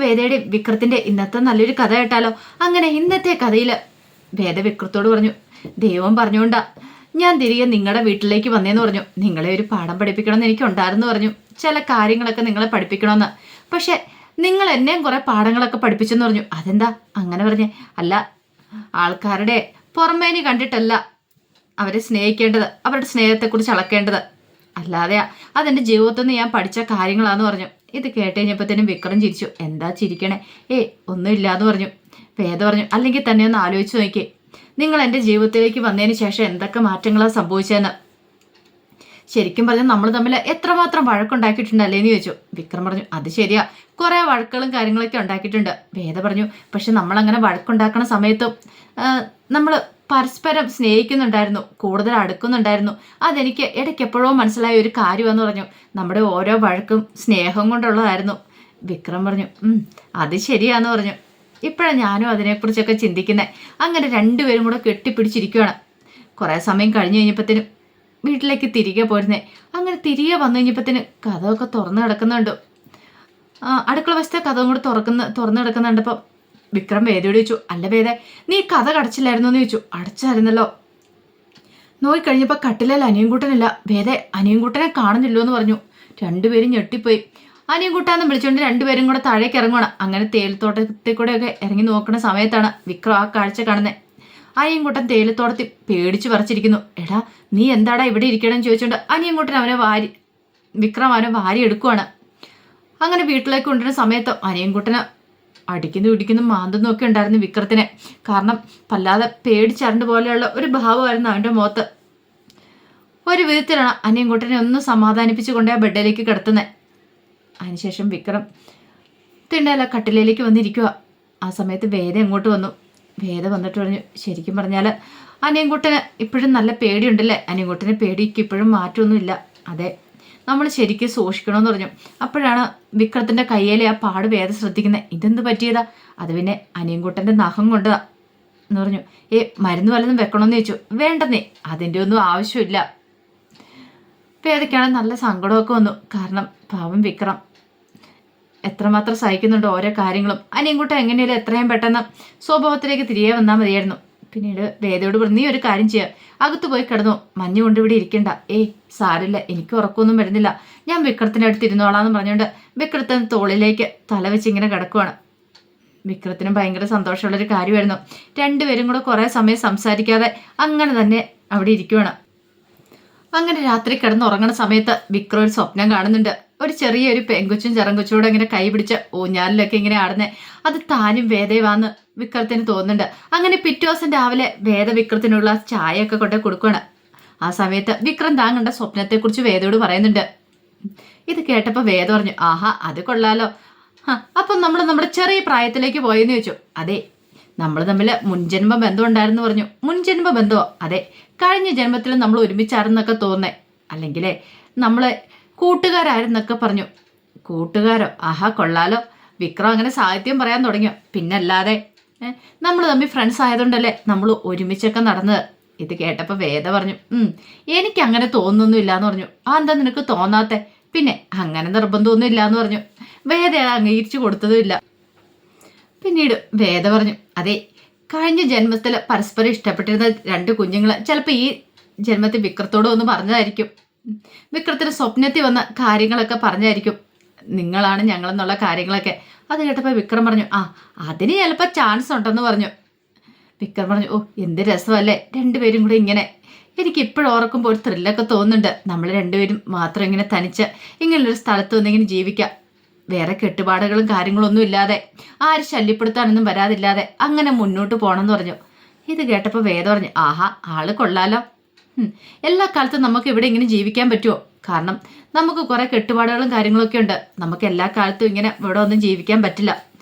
വേദയുടെ വിക്രത്തിന്റെ ഇന്നത്തെ നല്ലൊരു കഥ കേട്ടാലോ? അങ്ങനെ ഇന്നത്തെ കഥയിൽ വേദ വിക്രത്തോട് പറഞ്ഞു, ദൈവം പറഞ്ഞുകൊണ്ടാ ഞാൻ തിരികെ നിങ്ങളുടെ വീട്ടിലേക്ക് വന്നേന്ന് പറഞ്ഞു. നിങ്ങളെ ഒരു പാഠം പഠിപ്പിക്കണമെന്ന് എനിക്കുണ്ടായിരുന്നു പറഞ്ഞു. ചില കാര്യങ്ങളൊക്കെ നിങ്ങളെ പഠിപ്പിക്കണമെന്ന്. പക്ഷെ നിങ്ങൾ എന്നെയും കുറെ പാഠങ്ങളൊക്കെ പഠിപ്പിച്ചെന്ന് പറഞ്ഞു. അതെന്താ അങ്ങനെ പറഞ്ഞേ? അല്ല, ആൾക്കാരുടെ പുറമേനി കണ്ടിട്ടല്ല അവരെ സ്നേഹിക്കേണ്ടത്, അവരുടെ സ്നേഹത്തെക്കുറിച്ച് അളക്കേണ്ടത്, അല്ലാതെ അതെന്റെ ജീവിതത്തിൽ നിന്ന് ഞാൻ പഠിച്ച കാര്യങ്ങളാന്ന് പറഞ്ഞു. ഇത് കേട്ട് കഴിഞ്ഞപ്പോഴത്തേനും വിക്രം ചിരിച്ചു. എന്താ ചിരിക്കണേ? ഒന്നുമില്ലാന്ന് പറഞ്ഞു. വേദ പറഞ്ഞു, അല്ലെങ്കിൽ തന്നെ ഒന്ന് ആലോചിച്ച് നോക്കി, നിങ്ങൾ എൻ്റെ ജീവിതത്തിലേക്ക് വന്നതിന് ശേഷം എന്തൊക്കെ മാറ്റങ്ങളാണ് സംഭവിച്ചതെന്ന്. ശരിക്കും പറഞ്ഞാൽ നമ്മൾ തമ്മിൽ എത്രമാത്രം വഴക്കുണ്ടാക്കിയിട്ടുണ്ടല്ലേന്ന് ചോദിച്ചു. വിക്രം പറഞ്ഞു, അത് ശരിയാ, കുറെ വഴക്കുകളും കാര്യങ്ങളൊക്കെ ഉണ്ടാക്കിയിട്ടുണ്ട്. വേദ പറഞ്ഞു, പക്ഷെ നമ്മളങ്ങനെ വഴക്കുണ്ടാക്കുന്ന സമയത്തും നമ്മൾ പരസ്പരം സ്നേഹിക്കുന്നുണ്ടായിരുന്നു, കൂടുതൽ അടുക്കുന്നുണ്ടായിരുന്നു. അതെനിക്ക് ഇടയ്ക്ക് എപ്പോഴോ മനസ്സിലായ ഒരു കാര്യമെന്ന് പറഞ്ഞു. നമ്മുടെ ഓരോ വഴക്കും സ്നേഹം കൊണ്ടുള്ളതായിരുന്നു. വിക്രം പറഞ്ഞു, അത് ശരിയാന്ന് പറഞ്ഞു. ഇപ്പോഴാണ് ഞാനും അതിനെക്കുറിച്ചൊക്കെ ചിന്തിക്കുന്നത്. അങ്ങനെ രണ്ടുപേരും കൂടെ കെട്ടിപ്പിടിച്ചിരിക്കുകയാണ്. കുറേ സമയം കഴിഞ്ഞ് കഴിഞ്ഞപ്പോഴത്തേനും വീട്ടിലേക്ക് തിരികെ പോരുന്നേ. അങ്ങനെ തിരികെ വന്നു കഴിഞ്ഞപ്പോഴത്തേനും കഥമൊക്കെ തുറന്നു കിടക്കുന്നുണ്ട്. അടുക്കള വശത്തെ കഥവും കൂടെ തുറന്നു കിടക്കുന്നുണ്ടപ്പോൾ വിക്രം വേദയോട് ചോദിച്ചു, അല്ല വേദ, നീ കഥ കടച്ചില്ലായിരുന്നു എന്ന് ചോദിച്ചു. അടച്ചായിരുന്നല്ലോ. നോക്കിക്കഴിഞ്ഞപ്പോൾ കട്ടിലേൽ അനിയൻകുട്ടനില്ല. വേദ, അനിയൻകുട്ടനെ കാണുന്നില്ലോ എന്ന് പറഞ്ഞു. രണ്ടുപേരും ഞെട്ടിപ്പോയി. അനിയൻകുട്ടാന്ന് വിളിച്ചുകൊണ്ട് രണ്ടുപേരും കൂടെ താഴേക്ക് ഇറങ്ങുകയാണ്. അങ്ങനെ തേയിലത്തോട്ടത്തിൽ കൂടെയൊക്കെ ഇറങ്ങി നോക്കുന്ന സമയത്താണ് വിക്രം ആ കാഴ്ച കാണുന്നത്. അനിയൻകുട്ടൻ തേയിലത്തോട്ടത്തിൽ പേടിച്ചു പറിച്ചിരിക്കുന്നു. എടാ, നീ എന്താടാ ഇവിടെ ഇരിക്കണമെന്ന് ചോദിച്ചുകൊണ്ട് അനിയൻകുട്ടൻ വിക്രം അവനെ വാരി എടുക്കുവാണ്. അങ്ങനെ വീട്ടിലേക്ക് കൊണ്ടുവരുന്ന സമയത്ത് അനിയൻകുട്ടന് അടിക്കുന്നു മാന്തുന്നു ഒക്കെ ഉണ്ടായിരുന്നു വിക്രത്തിന്. കാരണം വല്ലാതെ പേടിച്ചരണ്ട് പോലെയുള്ള ഒരു ഭാവമായിരുന്നു അവൻ്റെ മുഖത്ത്. ഒരു വിധത്തിലാണ് അനിയൻകുട്ടനെ ഒന്ന് സമാധാനിപ്പിച്ചു കൊണ്ട് ആ ബെഡിലേക്ക് കിടത്തുന്നത്. അതിനുശേഷം വിക്രം തിണ്ണയില കട്ടിലേക്ക് വന്നിരിക്കുക. ആ സമയത്ത് വേദ എങ്ങോട്ട് വന്നു. വേദ വന്നിട്ട് പറഞ്ഞു, ശരിക്കും പറഞ്ഞാൽ അനിയൻകുട്ടന് ഇപ്പോഴും നല്ല പേടിയുണ്ടല്ലേ? അനിയൻകുട്ടന് പേടിക്ക് ഇപ്പോഴും മാറ്റമൊന്നുമില്ല. അതെ, നമ്മൾ ശരിക്കും സൂക്ഷിക്കണമെന്ന് പറഞ്ഞു. അപ്പോഴാണ് വിക്രത്തിന്റെ കയ്യിലെ ആ പാട് വേദ ശ്രദ്ധിക്കുന്നത്. ഇതെന്ത് പറ്റിയതാ? അത് പിന്നെ അനിയൻകുട്ടന്റെ നഖം കൊണ്ടതാ എന്ന് പറഞ്ഞു. മരുന്ന് വല്ലതും വെക്കണമെന്ന് ചോദിച്ചു. വേണ്ടെന്നേ, അതിൻ്റെ ഒന്നും ആവശ്യമില്ല. വേദയ്ക്കാണ് നല്ല സങ്കടമൊക്കെ വന്നു. കാരണം പാവം വിക്രം എത്രമാത്രം സഹിക്കുന്നുണ്ട് ഓരോ കാര്യങ്ങളും. അനിയൻകുട്ടൻ എങ്ങനെയല്ല എത്രയും പെട്ടെന്ന് സ്വഭാവത്തിലേക്ക് തിരികെ വന്നാൽ മതിയായിരുന്നു. പിന്നീട് വേദയോട് പറഞ്ഞു, നീ ഒരു കാര്യം ചെയ്യുക, അകത്ത് പോയി കിടന്നു, മഞ്ഞ് കൊണ്ട് ഇവിടെ ഇരിക്കണ്ട. സാരില്ല, എനിക്ക് ഉറക്കമൊന്നും വരുന്നില്ല, ഞാൻ വിക്രത്തിൻ്റെ അടുത്ത് ഇരുന്നോളാന്ന് പറഞ്ഞുകൊണ്ട് വിക്രത്തിന് തോളിലേക്ക് തല വെച്ച് ഇങ്ങനെ കിടക്കുവാണ്. വിക്രത്തിനും ഭയങ്കര സന്തോഷമുള്ളൊരു കാര്യമായിരുന്നു. രണ്ടുപേരും കൂടെ കുറേ സമയം സംസാരിക്കാതെ അങ്ങനെ തന്നെ അവിടെ ഇരിക്കുവാണ്. അങ്ങനെ രാത്രി കിടന്നുറങ്ങുന്ന സമയത്ത് വിക്രം ഒരു സ്വപ്നം കാണുന്നുണ്ട്. ഒരു ചെറിയൊരു പെങ്കൊച്ചും ചെറങ്കൊച്ചൂടെ ഇങ്ങനെ കൈ പിടിച്ച് ഊഞ്ഞാലിലൊക്കെ ഇങ്ങനെ ആടുന്നേ. അത് താനും വേദയുവാന്ന് വിക്രത്തിന് തോന്നുന്നുണ്ട്. അങ്ങനെ പിറ്റേ ദിവസം രാവിലെ വേദ വിക്രത്തിനുള്ള ചായയൊക്കെ കൊണ്ട് കൊടുക്കുകയാണ്. ആ സമയത്ത് വിക്രം താൻ കണ്ട സ്വപ്നത്തെക്കുറിച്ച് വേദയോട് പറയുന്നുണ്ട്. ഇത് കേട്ടപ്പോൾ വേദ പറഞ്ഞു, ആഹാ, അത് കൊള്ളാലോ. അപ്പം നമ്മൾ നമ്മുടെ ചെറിയ പ്രായത്തിലേക്ക് പോയെന്ന് ചോദിച്ചു. അതെ, നമ്മൾ തമ്മിൽ മുൻജന്മ ബന്ധം ഉണ്ടായിരുന്നു പറഞ്ഞു. മുൻജന്മ ബന്ധമോ? അതെ, കഴിഞ്ഞ ജന്മത്തിൽ നമ്മൾ ഒരുമിച്ചായിരുന്നൊക്കെ തോന്നേ, അല്ലെങ്കിലേ നമ്മളെ കൂട്ടുകാരായിരുന്നൊക്കെ പറഞ്ഞു. കൂട്ടുകാരോ? ആഹാ, കൊള്ളാലോ. വിക്രം അങ്ങനെ സാഹിത്യം പറയാൻ തുടങ്ങിയോ? പിന്നല്ലാതെ, നമ്മൾ തമ്മിൽ ഫ്രണ്ട്സ് ആയതുകൊണ്ടല്ലേ നമ്മൾ ഒരുമിച്ചൊക്കെ നടന്നത്. ഇത് കേട്ടപ്പോൾ വേദ പറഞ്ഞു, എനിക്ക് അങ്ങനെ തോന്നുന്നൊന്നും ഇല്ലാന്ന് പറഞ്ഞു. എന്താ നിനക്ക് തോന്നാത്തെ? പിന്നെ അങ്ങനെ നിർബന്ധമൊന്നും ഇല്ലാന്ന് പറഞ്ഞു. വേദ അംഗീകരിച്ചു കൊടുത്തതുമില്ല. പിന്നീട് വേദ പറഞ്ഞു, അതെ, കഴിഞ്ഞ ജന്മത്തിൽ പരസ്പരം ഇഷ്ടപ്പെട്ടിരുന്ന രണ്ട് കുഞ്ഞുങ്ങൾ ചിലപ്പോൾ ഈ ജന്മത്തിൽ വിക്രത്തോട് ഒന്ന് പറഞ്ഞതായിരിക്കും. വിക്രത്തിന് സ്വപ്നത്തിൽ വന്ന കാര്യങ്ങളൊക്കെ പറഞ്ഞായിരിക്കും നിങ്ങളാണ് ഞങ്ങളെന്നുള്ള കാര്യങ്ങളൊക്കെ. അത് കേട്ടപ്പോൾ വിക്രം പറഞ്ഞു, അതിന് ചിലപ്പോൾ ചാൻസ് ഉണ്ടെന്ന് പറഞ്ഞു. വിക്രം പറഞ്ഞു, എന്ത് രസമല്ലേ രണ്ടുപേരും കൂടെ ഇങ്ങനെ. എനിക്ക് ഇപ്പോഴും ഓർക്കുമ്പോൾ ഒരു ത്രില്ലൊക്കെ തോന്നുന്നുണ്ട്. നമ്മൾ രണ്ടുപേരും മാത്രം ഇങ്ങനെ തനിച്ച് ഇങ്ങനൊരു സ്ഥലത്ത് വന്നിങ്ങനെ ജീവിക്കാം, വേറെ കെട്ടുപാടുകളും കാര്യങ്ങളൊന്നും ഇല്ലാതെ, ആര് ശല്യപ്പെടുത്താനൊന്നും വരാതില്ലാതെ അങ്ങനെ മുന്നോട്ട് പോകണമെന്ന് പറഞ്ഞു. ഇത് കേട്ടപ്പോൾ വേദ പറഞ്ഞു, ആഹാ, ആള് കൊള്ളാലോ. എല്ലാ കാലത്തും നമുക്ക് ഇവിടെ ഇങ്ങനെ ജീവിക്കാൻ പറ്റുമോ? കാരണം നമുക്ക് കുറെ കെട്ടുപാടുകളും കാര്യങ്ങളൊക്കെ ഉണ്ട്. നമുക്ക് എല്ലാ കാലത്തും ഇങ്ങനെ ഇവിടെ ഒന്നും ജീവിക്കാൻ പറ്റില്ല.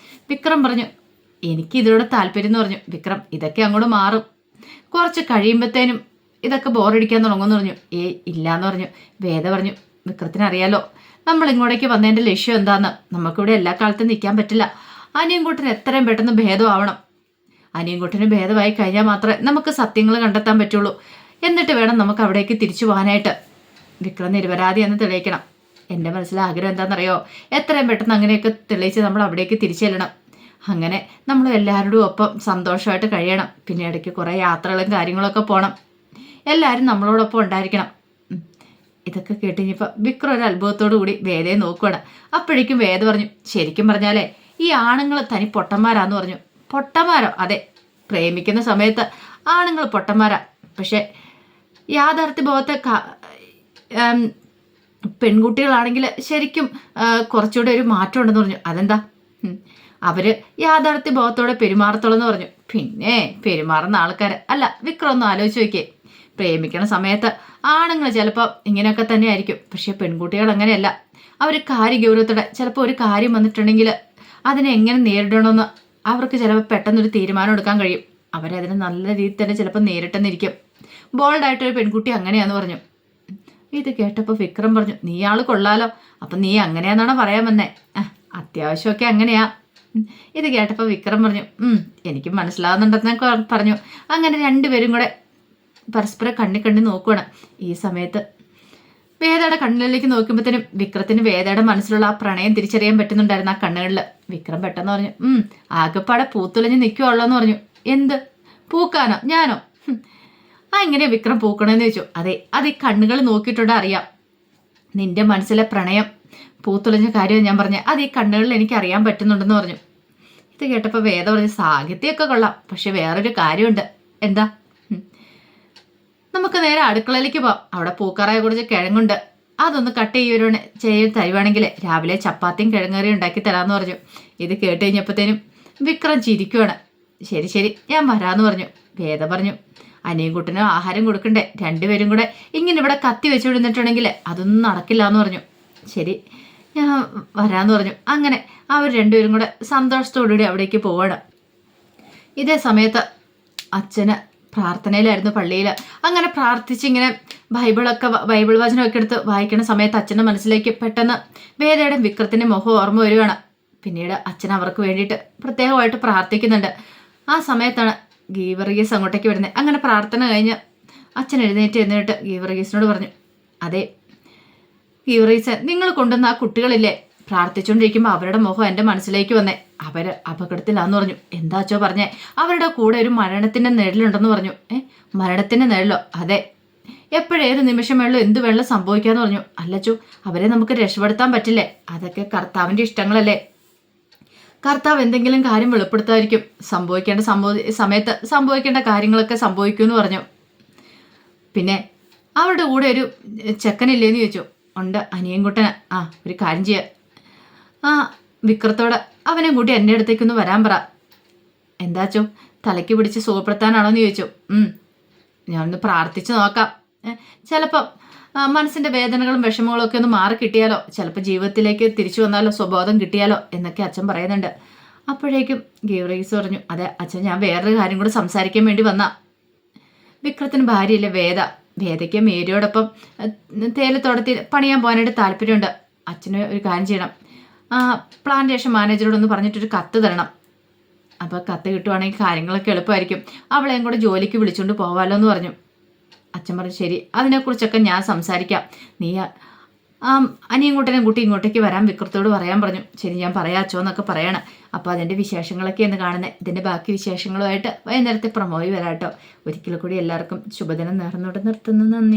വിക്രം പറഞ്ഞു, എനിക്ക് ഇതിനോട് താല്പര്യം എന്ന് പറഞ്ഞു. വിക്രം, ഇതൊക്കെ അങ്ങോട്ട് മാറും, കുറച്ച് കഴിയുമ്പോഴത്തേനും ഇതൊക്കെ ബോറടിക്കാൻ തുടങ്ങുമെന്ന് പറഞ്ഞു. ഇല്ലാന്ന് പറഞ്ഞു. വേദ പറഞ്ഞു, വിക്രത്തിന് അറിയാലോ നമ്മൾ ഇങ്ങോട്ടേക്ക് വന്നതിൻ്റെ ലക്ഷ്യം എന്താന്ന്. നമുക്കിവിടെ എല്ലാ കാലത്തും നിൽക്കാൻ പറ്റില്ല. അനിയൻകുട്ടന് എത്രയും പെട്ടെന്ന് ഭേദമാവണം. അനിയൻകുട്ടന് ഭേദമായി കഴിഞ്ഞാൽ മാത്രമേ നമുക്ക് സത്യങ്ങൾ കണ്ടെത്താൻ പറ്റുള്ളൂ. എന്നിട്ട് വേണം നമുക്ക് അവിടേക്ക് തിരിച്ചു പോകാനായിട്ട്. വിക്രം നിരപരാധി എന്ന് തെളിയിക്കണം. എൻ്റെ മനസ്സിലെ ആഗ്രഹം എന്താണെന്നറിയോ, എത്രയും പെട്ടെന്ന് അങ്ങനെയൊക്കെ തെളിയിച്ച് നമ്മൾ അവിടേക്ക് തിരിച്ചു ചെല്ലണം. അങ്ങനെ നമ്മൾ എല്ലാവരോടും ഒപ്പം സന്തോഷമായിട്ട് കഴിയണം. പിന്നെ ഇടയ്ക്ക് കുറേ യാത്രകളും കാര്യങ്ങളൊക്കെ പോകണം. എല്ലാവരും നമ്മളോടൊപ്പം ഉണ്ടായിരിക്കണം. ഇതൊക്കെ കേട്ട് കഴിഞ്ഞപ്പോൾ വിക്രം ഒരു അത്ഭുതത്തോടു കൂടി വേദയെ നോക്കുകയാണ്. അപ്പോഴേക്കും വേദ പറഞ്ഞു, ശരിക്കും പറഞ്ഞാലേ ഈ ആണുങ്ങൾ തനി പൊട്ടന്മാരാന്ന് പറഞ്ഞു. പൊട്ടന്മാരോ? അതെ, പ്രേമിക്കുന്ന സമയത്ത് ആണുങ്ങൾ പൊട്ടന്മാരാ. പക്ഷെ യാഥാർത്ഥ്യ ബോധത്തെ പെൺകുട്ടികളാണെങ്കിൽ ശരിക്കും കുറച്ചുകൂടെ ഒരു മാറ്റം ഉണ്ടെന്ന് പറഞ്ഞു. അതെന്താ? അവര് യാഥാർത്ഥ്യ ബോധത്തോടെ പെരുമാറത്തോളെന്ന് പറഞ്ഞു. പിന്നെ പെരുമാറുന്ന ആൾക്കാർ അല്ല, വിക്രം ഒന്ന് ആലോചിച്ച് നോക്കിയേ. പ്രേമിക്കണ സമയത്ത് ആണുങ്ങൾ ചിലപ്പോൾ ഇങ്ങനെയൊക്കെ തന്നെ ആയിരിക്കും. പക്ഷെ പെൺകുട്ടികൾ അങ്ങനെയല്ല. അവർ കാര്യഗൗരവത്തോടെ ചിലപ്പോൾ ഒരു കാര്യം വന്നിട്ടുണ്ടെങ്കിൽ അതിനെ എങ്ങനെ നേരിടണമെന്ന് അവർക്ക് ചിലപ്പോൾ പെട്ടെന്നൊരു തീരുമാനം എടുക്കാൻ കഴിയും. അവരതിനെ നല്ല രീതിയിൽ തന്നെ ചിലപ്പോൾ നേരിട്ടെന്നിരിക്കും. ബോൾഡായിട്ടൊരു പെൺകുട്ടി അങ്ങനെയാന്ന് പറഞ്ഞു. ഇത് കേട്ടപ്പോൾ വിക്രം പറഞ്ഞു, നീ ആള് കൊള്ളാലോ, അപ്പം നീ അങ്ങനെയാന്നാണോ പറയാൻ വന്നേ? അത്യാവശ്യമൊക്കെ അങ്ങനെയാ. ഇത് കേട്ടപ്പോൾ വിക്രം പറഞ്ഞു, എനിക്ക് മനസ്സിലാവുന്നുണ്ടെന്നൊക്കെ പറഞ്ഞു. അങ്ങനെ രണ്ടുപേരും കൂടെ പരസ്പരം കണ്ണി നോക്കുകയാണ്. ഈ സമയത്ത് വേദയുടെ കണ്ണിലേക്ക് നോക്കുമ്പോഴത്തേനും വിക്രത്തിന് വേദയുടെ മനസ്സിലുള്ള ആ പ്രണയം തിരിച്ചറിയാൻ പറ്റുന്നുണ്ടായിരുന്നു ആ കണ്ണുകളിൽ. വിക്രം പെട്ടെന്ന് പറഞ്ഞു, ആകെപ്പാടെ പൂത്തുലഞ്ഞ് നിൽക്കുവുള്ളൂ എന്ന് പറഞ്ഞു. എന്ത് പൂക്കാനോ? ഞാനോ? എങ്ങനെയാ വിക്രം പൂക്കണമെന്ന് ചോദിച്ചു. അതെ, അത് ഈ കണ്ണുകൾ നോക്കിയിട്ടുണ്ട് അറിയാം. നിന്റെ മനസ്സിലെ പ്രണയം പൂത്തുലഞ്ഞ കാര്യം ഞാൻ പറഞ്ഞു, അത് ഈ കണ്ണുകളിൽ എനിക്ക് അറിയാൻ പറ്റുന്നുണ്ടെന്ന് പറഞ്ഞു. ഇത് കേട്ടപ്പോൾ വേദ പറഞ്ഞു, സാഹിത്യമൊക്കെ കൊള്ളാം, പക്ഷെ വേറൊരു കാര്യമുണ്ട്. എന്താ? നമുക്ക് നേരെ അടുക്കളയിലേക്ക് പോവാം. അവിടെ പൂക്കാറായ കുറച്ച് കിഴങ്ങുണ്ട്, അതൊന്ന് കട്ട് ചെയ്ത് തരുവാണെങ്കിൽ രാവിലെ ചപ്പാത്തിയും കിഴങ്ങേറിയും ഉണ്ടാക്കി തരാമെന്ന് പറഞ്ഞു. ഇത് കേട്ട് കഴിഞ്ഞപ്പോഴത്തേനും വിക്രം ചിരിക്കുവാണ്. ശരി ശരി, ഞാൻ വരാമെന്ന് പറഞ്ഞു. വേദ പറഞ്ഞു, അനിയൻകുട്ടനും ആഹാരം കൊടുക്കണ്ടേ, രണ്ടുപേരും കൂടെ ഇങ്ങനെ ഇവിടെ കത്തി വെച്ചു വിടുന്നിട്ടുണ്ടെങ്കിൽ അതൊന്നും നടക്കില്ല എന്ന് പറഞ്ഞു. ശരി, ഞാൻ വരാമെന്ന് പറഞ്ഞു. അങ്ങനെ അവർ രണ്ടുപേരും കൂടെ സന്തോഷത്തോടുകൂടി അവിടേക്ക് പോവാണ്. ഇതേ സമയത്ത് അച്ഛന് പ്രാർത്ഥനയിലായിരുന്നു പള്ളിയിൽ. അങ്ങനെ പ്രാർത്ഥിച്ചിങ്ങനെ ബൈബിൾ വചനമൊക്കെ എടുത്ത് വായിക്കുന്ന സമയത്ത് അച്ഛൻ്റെ മനസ്സിലേക്ക് പെട്ടെന്ന് വേദയുടെ വിക്രത്തിൻ്റെ മുഖം ഓർമ്മ വരികയാണ്. പിന്നീട് അച്ഛൻ അവർക്ക് വേണ്ടിയിട്ട് പ്രത്യേകമായിട്ട് പ്രാർത്ഥിക്കുന്നുണ്ട്. ആ സമയത്താണ് ഗീവർഗീസ് അങ്ങോട്ടേക്ക് വരുന്നത്. അങ്ങനെ പ്രാർത്ഥന കഴിഞ്ഞ് അച്ഛൻ എന്നിട്ട് ഗീവർഗീസിനോട് പറഞ്ഞു, അതെ ഗീവർഗീസ്, നിങ്ങൾ കൊണ്ടുവന്ന ആ കുട്ടികളില്ലേ, പ്രാർത്ഥിച്ചുകൊണ്ടിരിക്കുമ്പോൾ അവരുടെ മുഖം എൻ്റെ മനസ്സിലേക്ക് വന്നേ. അവർ അപകടത്തിലാന്ന് പറഞ്ഞു. എന്താ അച്ചോ പറഞ്ഞേ? അവരുടെ കൂടെ ഒരു മരണത്തിൻ്റെ നിഴലുണ്ടെന്ന് പറഞ്ഞു. മരണത്തിൻ്റെ നിഴലോ? അതെ, എപ്പോഴേത് നിമിഷം വെള്ളം എന്ത് വെള്ളം സംഭവിക്കാന്ന് പറഞ്ഞു. അല്ലച്ചോ, അവരെ നമുക്ക് രക്ഷപ്പെടുത്താൻ പറ്റില്ലേ? അതൊക്കെ കർത്താവിൻ്റെ ഇഷ്ടങ്ങളല്ലേ. കർത്താവ് എന്തെങ്കിലും കാര്യം വെളിപ്പെടുത്തായിരിക്കും. സംഭവിക്കേണ്ട സമയത്ത് സംഭവിക്കേണ്ട കാര്യങ്ങളൊക്കെ സംഭവിക്കുമെന്ന് പറഞ്ഞു. പിന്നെ അവരുടെ കൂടെ ഒരു ചെക്കനില്ലേന്ന് ചോദിച്ചു. ഉണ്ട്, അനിയൻകുട്ടന്. ഒരു കാര്യം ചെയ്യുക, വിക്രത്തോട് അവനെ കൂട്ടി എൻ്റെ അടുത്തേക്കൊന്ന് വരാൻ പറ. എന്താച്ചോ, തലയ്ക്ക് പിടിച്ച് സുഖപ്പെടുത്താനാണോ എന്ന് ചോദിച്ചു. ഞാനൊന്ന് പ്രാർത്ഥിച്ച് നോക്കാം. ചിലപ്പം മനസ്സിൻ്റെ വേദനകളും വിഷമങ്ങളും ഒക്കെ ഒന്ന് മാറി കിട്ടിയാലോ, ചിലപ്പോൾ ജീവിതത്തിലേക്ക് തിരിച്ചു വന്നാലോ, സ്വബോധം കിട്ടിയാലോ എന്നൊക്കെ അച്ഛൻ പറയുന്നുണ്ട്. അപ്പോഴേക്കും ഗീവർഗീസ് പറഞ്ഞു, അതെ അച്ഛൻ, ഞാൻ വേറൊരു കാര്യം കൂടെ സംസാരിക്കാൻ വേണ്ടി വന്നാ. വിക്രത്തിന് ഭാര്യയില്ലേ വേദ. വേദയ്ക്ക് മേരിയോടൊപ്പം തേയിലത്തോട്ടത്തിൽ പണിയാൻ പോകാനായിട്ട് താല്പര്യമുണ്ട്. അച്ഛന് ഒരു കാര്യം ചെയ്യണം, പ്ലാന്റേഷൻ മാനേജറോടൊന്ന് പറഞ്ഞിട്ടൊരു കത്ത് തരണം. അപ്പോൾ കത്ത് കിട്ടുവാണെങ്കിൽ കാര്യങ്ങളൊക്കെ എളുപ്പമായിരിക്കും. അവളെയും കൂടെ ജോലിക്ക് വിളിച്ചുകൊണ്ട് പോവാമല്ലോ എന്ന് പറഞ്ഞു. അച്ഛൻ പറഞ്ഞു, ശരി, അതിനെക്കുറിച്ചൊക്കെ ഞാൻ സംസാരിക്കാം. നീ അനിയൻകുട്ടനെ കൂട്ടി ഇങ്ങോട്ടേക്ക് വരാൻ വിക്രത്തോട് പറയാൻ പറഞ്ഞു. ശരി, ഞാൻ പറയാച്ചോ എന്നൊക്കെ പറയണം. അപ്പോൾ അതിൻ്റെ വിശേഷങ്ങളൊക്കെ എന്ന് കാണുന്നത്. ഇതിൻ്റെ ബാക്കി വിശേഷങ്ങളുമായിട്ട് വൈകുന്നേരത്തെ പ്രമോയി വരാട്ടോ. ഒരിക്കൽ കൂടി എല്ലാവർക്കും ശുഭദിനം നേർന്നോട്ട് നിർത്തുന്നു. നന്ദി.